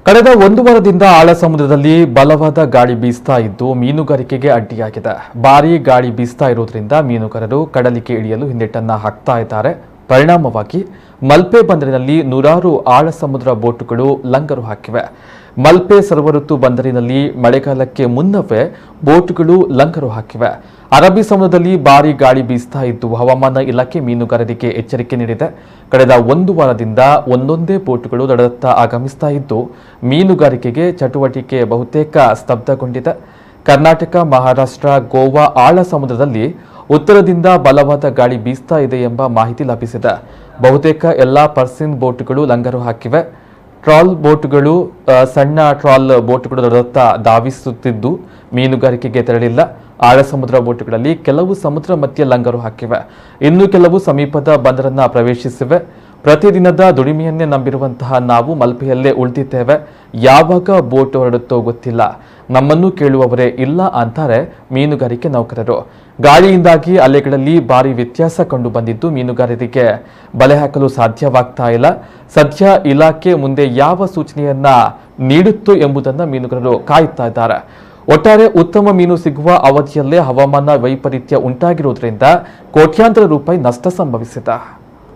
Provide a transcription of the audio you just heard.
ಕಳೆದ ಒಂದು ವಾರದಿಂದ ಆಳ ಸಮುದ್ರದಲ್ಲಿ ಬಲವಾದ ಗಾಳಿ ಬೀಸ್ತಾ ಇದ್ದು ಮೀನುಗಾರಿಕೆಗೆ ಅಡ್ಡಿಯಾಗಿದೆ. ಭಾರೀ ಗಾಳಿ ಬೀಸ್ತಾ ಇರುವುದರಿಂದ ಮೀನುಗಾರರು ಕಡಲಿಗೆ ಇಳಿಯಲು ಹಿಂದೇಟನ್ನ ಹಾಕ್ತಾ ಇದ್ದಾರೆ. ಪರಿಣಾಮವಾಗಿ ಮಲ್ಪೆ ಬಂದರಿನಲ್ಲಿ ನೂರಾರು ಆಳ ಸಮುದ್ರ ಬೋಟುಗಳು ಲಂಗರು ಹಾಕಿವೆ. ಮಲ್ಪೆ ಸರ್ವಋತು ಬಂದರಿನಲ್ಲಿ ಮಳೆಗಾಲಕ್ಕೆ ಮುನ್ನವೇ ಬೋಟುಗಳು ಲಂಗರು ಹಾಕಿವೆ. ಅರಬ್ಬಿ ಸಮುದ್ರದಲ್ಲಿ ಭಾರೀ ಗಾಳಿ ಬೀಸ್ತಾ ಇದ್ದು ಹವಾಮಾನ ಇಲಾಖೆ ಮೀನುಗಾರರಿಗೆ ಎಚ್ಚರಿಕೆ ನೀಡಿದೆ. ಕಳೆದ ಒಂದು ವಾರದಿಂದ ಒಂದೊಂದೇ ಬೋಟುಗಳು ದಡದತ್ತ ಆಗಮಿಸ್ತಾ ಇದ್ದು ಮೀನುಗಾರಿಕೆಗೆ ಚಟುವಟಿಕೆ ಬಹುತೇಕ ಸ್ತಬ್ಧಗೊಂಡಿದೆ. ಕರ್ನಾಟಕ, ಮಹಾರಾಷ್ಟ್ರ, ಗೋವಾ ಆಳ ಸಮುದ್ರದಲ್ಲಿ ಉತ್ತರದಿಂದ ಬಲವಾದ ಗಾಳಿ ಬೀಸ್ತಾ ಇದೆ ಎಂಬ ಮಾಹಿತಿ ಲಭಿಸಿದೆ. ಬಹುತೇಕ ಎಲ್ಲಾ ಪರ್ಸಿನ್ ಬೋಟುಗಳು ಲಂಗರು ಹಾಕಿವೆ. ಟ್ರಾಲ್ ಬೋಟುಗಳು, ಸಣ್ಣ ಟ್ರಾಲ್ ಬೋಟುಗಳು ದಡದತ್ತ ಧಾವಿಸುತ್ತಿದ್ದು ಮೀನುಗಾರಿಕೆಗೆ ತೆರಳಿಲ್ಲ. ಆಳ ಸಮುದ್ರ ಬೋಟುಗಳಲ್ಲಿ ಕೆಲವು ಸಮುದ್ರ ಮಧ್ಯೆ ಲಂಗರು ಹಾಕಿವೆ, ಇನ್ನು ಕೆಲವು ಸಮೀಪದ ಬಂದರನ್ನ ಪ್ರವೇಶಿಸಿವೆ. ಪ್ರತಿದಿನದ ದುಡಿಮೆಯನ್ನೇ ನಂಬಿರುವಂತಹ ನಾವು ಮಲ್ಪೆಯಲ್ಲೇ ಉಳಿದಿದ್ದೇವೆ. ಯಾವಾಗ ಬೋಟ್ ಹೊರಡುತ್ತೋ ಗೊತ್ತಿಲ್ಲ, ನಮ್ಮನ್ನು ಕೇಳುವವರೇ ಇಲ್ಲ ಅಂತಾರೆ ಮೀನುಗಾರಿಕೆ ನೌಕರರು. ಗಾಳಿಯಿಂದಾಗಿ ಅಲೆಗಳಲ್ಲಿ ಭಾರಿ ವ್ಯತ್ಯಾಸ ಕಂಡು ಬಂದಿದ್ದು ಮೀನುಗಾರರಿಗೆ ಬಲೆ ಹಾಕಲು ಸಾಧ್ಯವಾಗ್ತಾ ಇಲ್ಲ. ಸದ್ಯ ಇಲಾಖೆ ಮುಂದೆ ಯಾವ ಸೂಚನೆಯನ್ನ ನೀಡುತ್ತೋ ಎಂಬುದನ್ನು ಮೀನುಗಾರರು ಕಾಯುತ್ತಾ ಇದ್ದಾರೆ. ಒಟ್ಟಾರೆ ಉತ್ತಮ ಮೀನು ಸಿಗುವ ಅವಧಿಯಲ್ಲೇ ಹವಾಮಾನ ವೈಪರೀತ್ಯ ಉಂಟಾಗಿರುವುದರಿಂದ ಕೋಟ್ಯಾಂತರ ರೂಪಾಯಿ ನಷ್ಟ ಸಂಭವಿಸಿದೆ.